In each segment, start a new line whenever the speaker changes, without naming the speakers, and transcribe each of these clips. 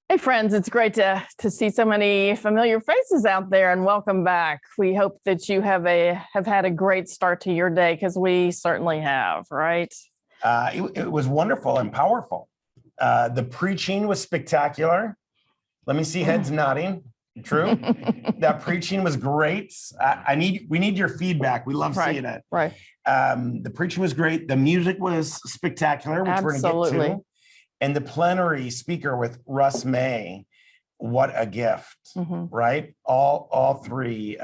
Hey friends, it's great to see so many familiar faces out there, and welcome back. We hope that you have had a great start to your day, because we certainly have, right?
It was wonderful and powerful. The preaching was spectacular. Let me see heads nodding. True. That preaching was great. We need your feedback. We love seeing it.
Right.
The preaching was great. The music was spectacular, which we're going to get to. And the plenary speaker with Russ May, what a gift, right? All three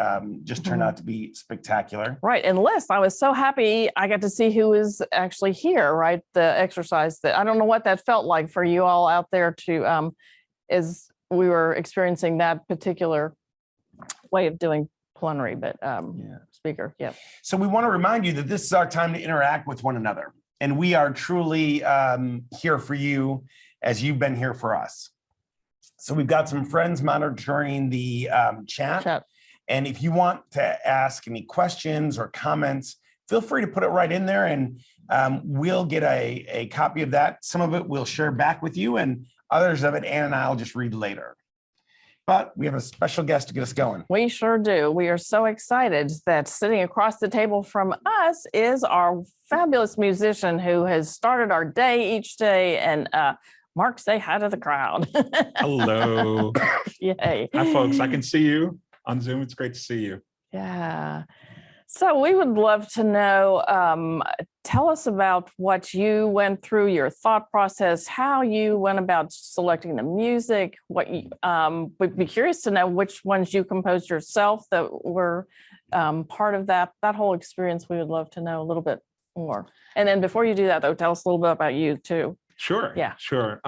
just turned out to be spectacular.
Right. And Liz, I was so happy I got to see who was actually here, right? The exercise that I don't know what that felt like for you all out there as we were experiencing that particular way of doing plenary, but speaker, yeah.
So we want to remind you that this is our time to interact with one another. And we are truly here for you as you've been here for us. So we've got some friends monitoring the chat. And if you want to ask any questions or comments, feel free to put it right in there, and we'll get a copy of that. Some of it we'll share back with you, and others of it Ann and I will just read later. But we have a special guest to get us going.
We sure do. We are so excited that sitting across the table from us is our fabulous musician who has started our day each day. And Mark, say hi to the crowd.
Hello.
Yay.
Hi, folks. I can see you on Zoom. It's great to see you.
Yeah. So we would love to know, tell us about what you went through, your thought process, how you went about selecting the music, would be curious to know which ones you composed yourself that were part of that whole experience. We would love to know a little bit more. And then before you do that, though, tell us a little bit about you too.
Sure.
Yeah.
Sure.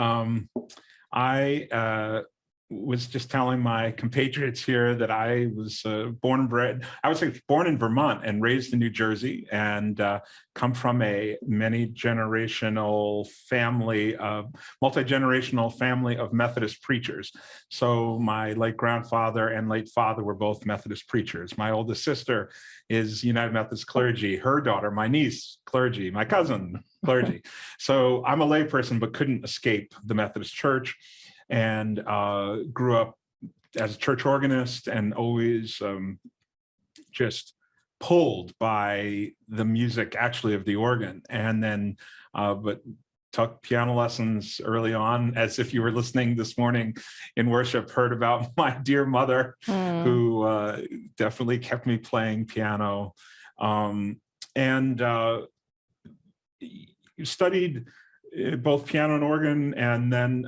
I was just telling my compatriots here that I was born and bred, I was born in Vermont and raised in New Jersey, and come from a multi-generational family of Methodist preachers. So my late grandfather and late father were both Methodist preachers. My oldest sister is United Methodist clergy, her daughter, my niece, clergy, my cousin, clergy. So I'm a layperson, but couldn't escape the Methodist Church. And grew up as a church organist, and always just pulled by the music actually of the organ. And then but took piano lessons early on, as if you were listening this morning in worship, heard about my dear mother who definitely kept me playing piano, and studied both piano and organ, and then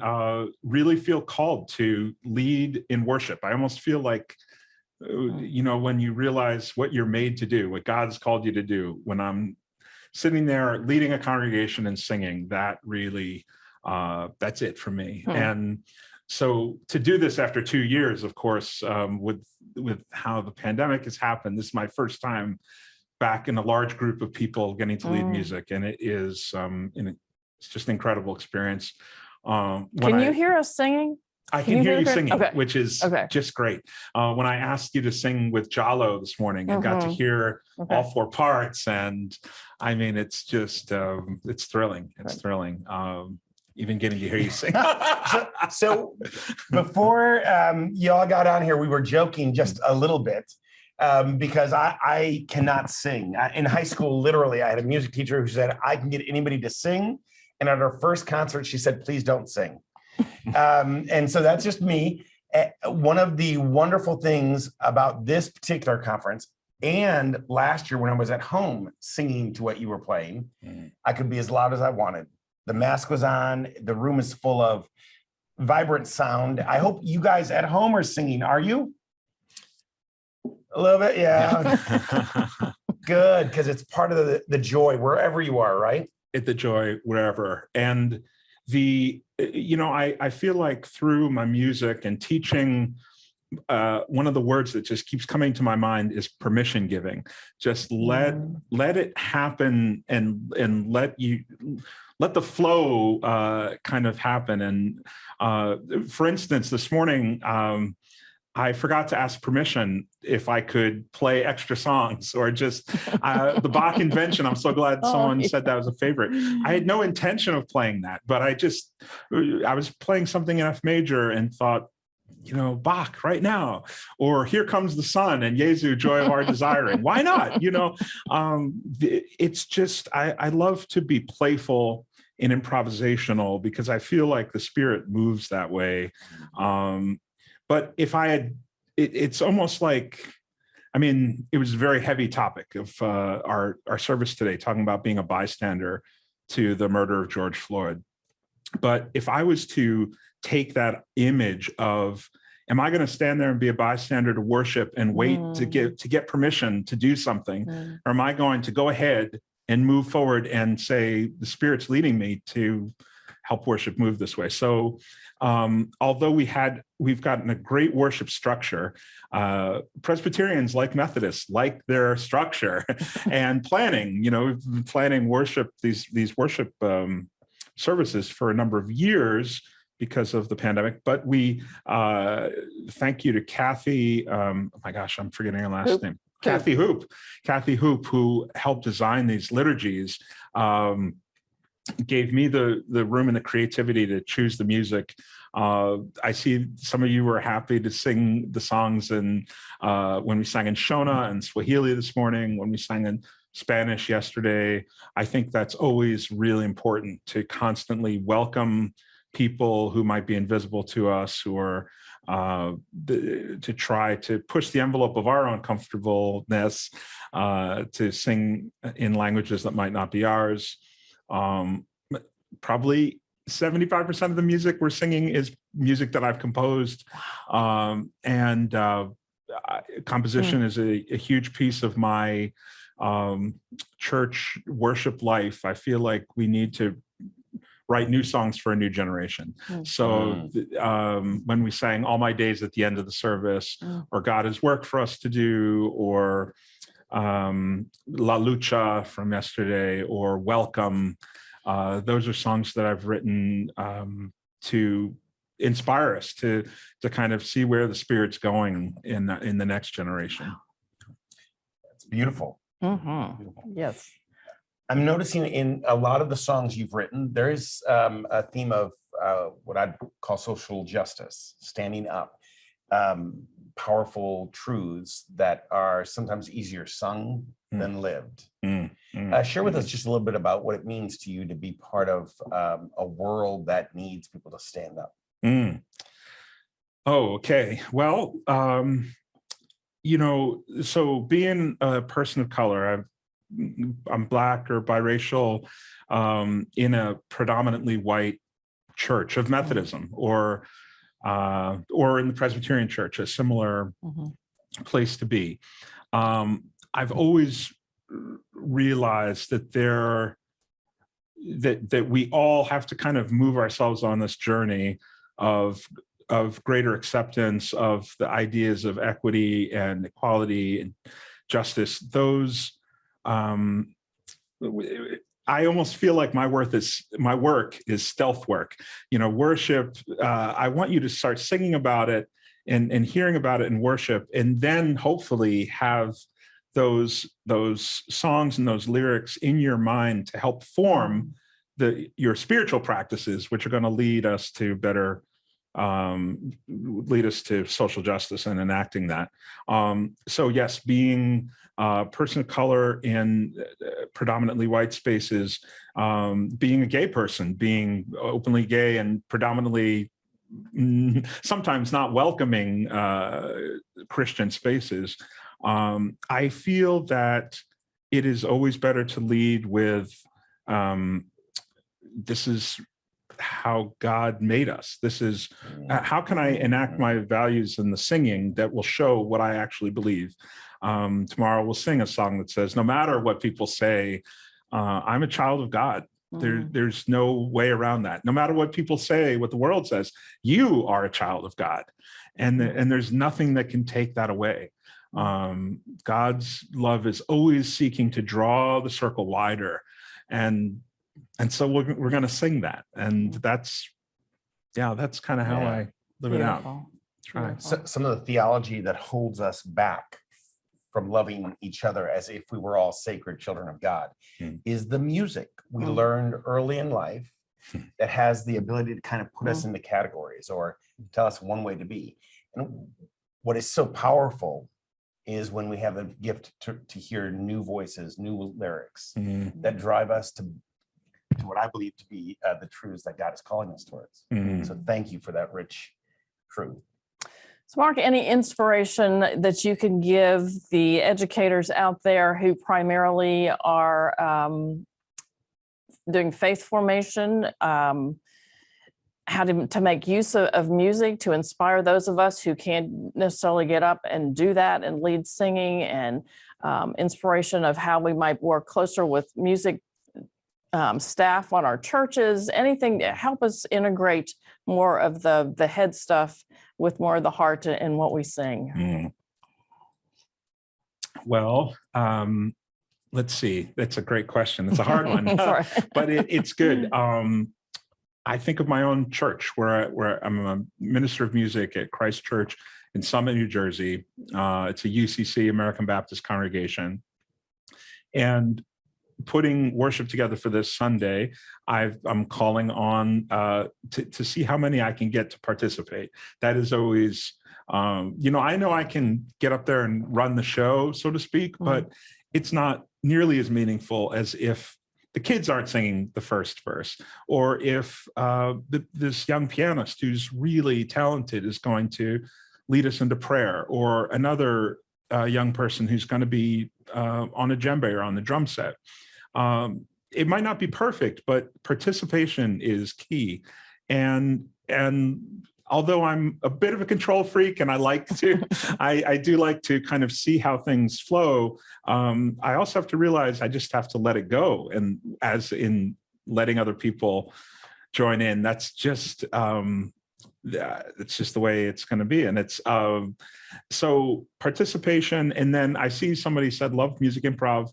really feel called to lead in worship. I almost feel like, when you realize what you're made to do, what God's called you to do, when I'm sitting there leading a congregation and singing, that really, that's it for me. And so to do this after 2 years, of course, with how the pandemic has happened, this is my first time back in a large group of people getting to lead music. And it is, it's just an incredible experience.
Can you hear us singing?
I can hear you singing,
okay.
Which is just great. When I asked you to sing with Jalo this morning, I got to hear all 4 parts, and I mean, it's just, it's thrilling. It's thrilling. Even getting to hear you sing.
So before y'all got on here, we were joking just a little bit. Because I cannot sing. In high school, literally, I had a music teacher who said, I can get anybody to sing. And at our first concert, she said, please don't sing. And so that's just me. One of the wonderful things about this particular conference, and last year when I was at home singing to what you were playing, I could be as loud as I wanted. The mask was on. The room is full of vibrant sound. I hope you guys at home are singing. Are you? A little bit, yeah. Good, because it's part of the joy wherever you are, right?
The joy wherever. And I feel like through my music and teaching, one of the words that just keeps coming to my mind is permission giving. Just let it happen, and let the flow kind of happen. And for instance, this morning, I forgot to ask permission if I could play extra songs or just the Bach Invention. I'm so glad someone said that was a favorite. I had no intention of playing that, but I was playing something in F major and thought, Bach right now, or Here Comes the Sun and Jesu, Joy of Our Desiring. Why not? It's just, I love to be playful and improvisational because I feel like the Spirit moves that way. But if I had, it's almost like, it was a very heavy topic of our service today, talking about being a bystander to the murder of George Floyd. But if I was to take that image of, am I going to stand there and be a bystander to worship and wait to get permission to do something? Or am I going to go ahead and move forward and say, the Spirit's leading me to help worship move this way? So although we've gotten a great worship structure, Presbyterians, like Methodists, like their structure and planning. We've been planning worship, these worship services for a number of years because of the pandemic. But we thank you to Kathy. Oh my gosh, I'm forgetting her last name. Kathy Hoop, who helped design these liturgies. Gave me the room and the creativity to choose the music. I see some of you were happy to sing the songs when we sang in Shona and Swahili this morning, when we sang in Spanish yesterday. I think that's always really important, to constantly welcome people who might be invisible to us, who are to try to push the envelope of our own comfortableness, to sing in languages that might not be ours. Probably 75% of the music we're singing is music that I've composed. And composition is a huge piece of my church worship life. I feel like we need to write new songs for a new generation. So when we sang All My Days at the end of the service, or God Has Work for Us to Do, or La Lucha from yesterday, or Welcome, those are songs that I've written to inspire us to kind of see where the Spirit's going in the next generation.
It's beautiful.
Yes.
I'm noticing in a lot of the songs you've written, there is a theme of what I'd call social justice, standing up, powerful truths that are sometimes easier sung than lived. Share with us just a little bit about what it means to you to be part of a world that needs people to stand up.
Oh, okay. Well, so being a person of color, I'm Black or biracial in a predominantly white church of Methodism, or in the Presbyterian Church, a similar place to be. I've always realized that that we all have to kind of move ourselves on this journey of greater acceptance of the ideas of equity and equality and justice. Those I almost feel like my work is stealth work. Worship, I want you to start singing about it and hearing about it in worship, and then hopefully have those songs and those lyrics in your mind to help form your spiritual practices, which are going to lead us to better, lead us to social justice and enacting that. So yes, being a person of color in predominantly white spaces, being a gay person, being openly gay and predominantly sometimes not welcoming Christian spaces, I feel that it is always better to lead with, this is how God made us. This is how can I enact my values in the singing that will show what I actually believe. Tomorrow we'll sing a song that says, no matter what people say, I'm a child of God. There's no way around that. No matter what people say, what the world says, you are a child of God. And there's nothing that can take that away. God's love is always seeking to draw the circle wider. And so we're going to sing that. And that's kind of how I live it out. Try.
Some of the theology that holds us back from loving each other as if we were all sacred children of God is the music we learned early in life that has the ability to kind of put us into categories or tell us one way to be. And what is so powerful is when we have a gift to hear new voices, new lyrics that drive us to what I believe to be the truths that God is calling us towards. So thank you for that rich truth.
So Mark, any inspiration that you can give the educators out there who primarily are doing faith formation, how to make use of music to inspire those of us who can't necessarily get up and do that and lead singing, and inspiration of how we might work closer with music staff on our churches, anything to help us integrate more of the head stuff with more of the heart in what we sing?
Well, let's see. That's a great question. It's a hard one, but it's good. I think of my own church where I'm a minister of music at Christ Church in Summit, New Jersey. It's a UCC, American Baptist congregation. And putting worship together for this Sunday, I'm calling on to see how many I can get to participate. That is always, I know I can get up there and run the show, so to speak, but it's not nearly as meaningful as if the kids aren't singing the first verse, or if this young pianist who's really talented is going to lead us into prayer, or another young person who's going to be on a djembe or on the drum set. It might not be perfect, but participation is key. And although I'm a bit of a control freak and I like to, I do like to kind of see how things flow. I also have to realize I just have to let it go. And as in letting other people join in, that's just, it's just the way it's going to be. And it's, so participation. And then I see somebody said, love music improv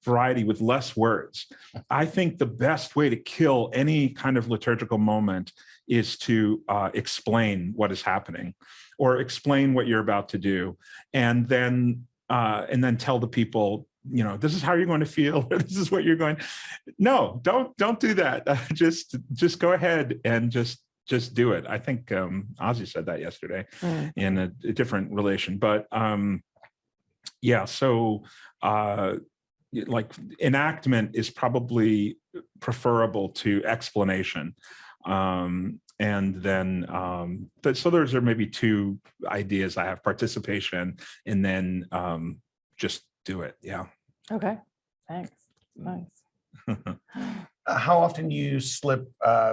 variety with less words. I think the best way to kill any kind of liturgical moment is to explain what is happening, or explain what you're about to do, and then tell the people, this is how you're going to feel, or this is what you're going. No, don't do that. Just go ahead and just do it. I think Ozzy said that yesterday in a different relation, but yeah. So like enactment is probably preferable to explanation. And then, so those are maybe two ideas I have: participation, and then just do it. Yeah.
Okay. Thanks. Nice.
How often do you slip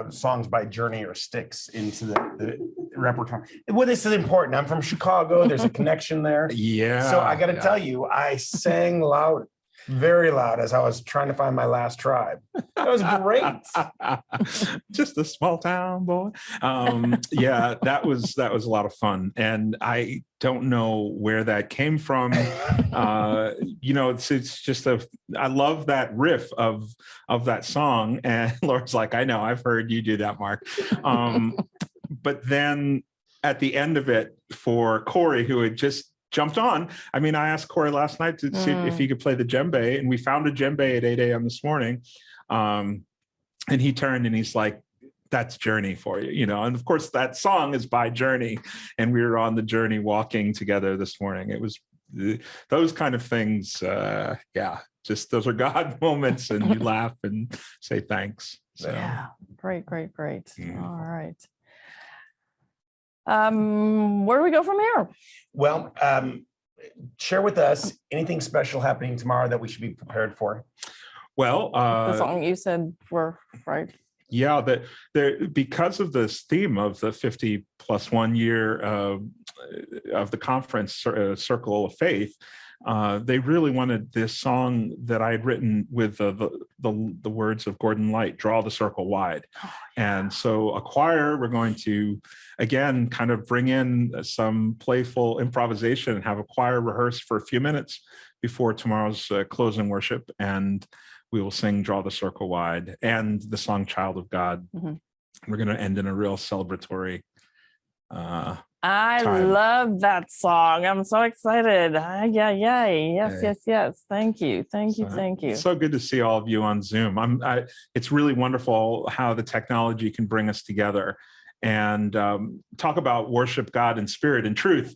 songs by Journey or Styx into the repertoire? Well, this is important. I'm from Chicago. There's a connection there.
Yeah.
So I got to tell you, I sang loud, very loud, as I was trying to find my last tribe. That was great.
Just a small town boy. Yeah, that was a lot of fun, and I don't know where that came from. It's just I love that riff of that song, and Laura's like, I know, I've heard you do that, Mark. But then at the end of it, for Corey, who had just jumped on. I mean, I asked Corey last night to see if he could play the djembe, and we found a djembe at 8 a.m. this morning. And he turned and he's like, that's Journey for you, And of course, that song is by Journey, and we were on the journey walking together this morning. It was those kind of things. Just those are God moments, and you laugh and say thanks. So.
Yeah, great. All right. Where do we go from here?
Well, share with us anything special happening tomorrow that we should be prepared for.
Well,
the song you said were right.
Yeah, because of this theme of the 50 plus 1 year of the conference, Circle of Faith, they really wanted this song that I had written with the words of Gordon Light, "Draw the Circle Wide." And so a choir, we're going to, again, kind of bring in some playful improvisation and have a choir rehearse for a few minutes before tomorrow's closing worship. And we will sing "Draw the Circle Wide" and the song "Child of God." We're going to end in a real celebratory
I
time.
love that song. I'm so excited. Yeah. Yes,
Yeah.
yes. Thank you. Thank you.
So,
Thank you.
So good to see all of you on Zoom. It's really wonderful how the technology can bring us together and talk about worship God in spirit and truth.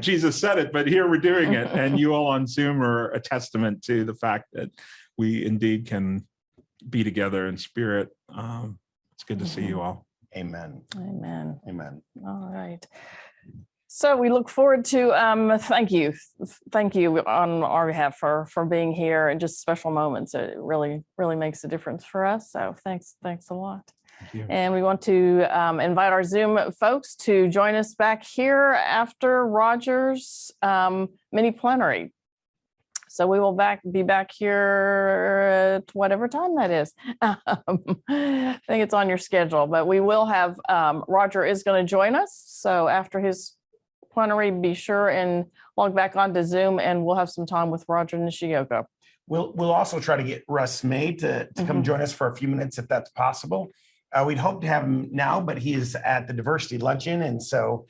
Jesus said it, but here we're doing it. And you all on Zoom are a testament to the fact that we indeed can be together in spirit. It's good to see you all.
Amen.
Amen.
Amen.
All right. So we look forward to thank you on our behalf for being here and just special moments. It really makes a difference for us. So thanks a lot.
Thank you.
And we want to invite our Zoom folks to join us back here after Roger's mini plenary. So we will be back here at whatever time that is. I think it's on your schedule, but we will have, Roger is going to join us. So after his plenary, be sure and log back onto Zoom and we'll have some time with Roger Nishioka.
We'll also try to get Russ May to come join us for a few minutes if that's possible. We'd hope to have him now, but he is at the diversity luncheon. And so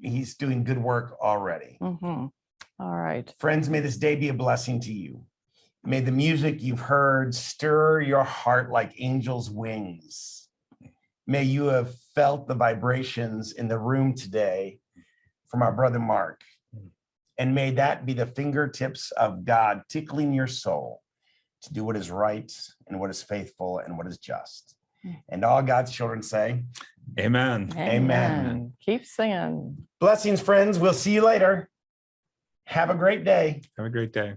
he's doing good work already.
All right.
Friends, may this day be a blessing to you. May the music you've heard stir your heart like angels' wings. May you have felt the vibrations in the room today from our brother Mark. And may that be the fingertips of God tickling your soul to do what is right and what is faithful and what is just. And all God's children say,
Amen.
Amen.
Keep singing.
Blessings, friends. We'll see you later. Have a great day.
Have a great day.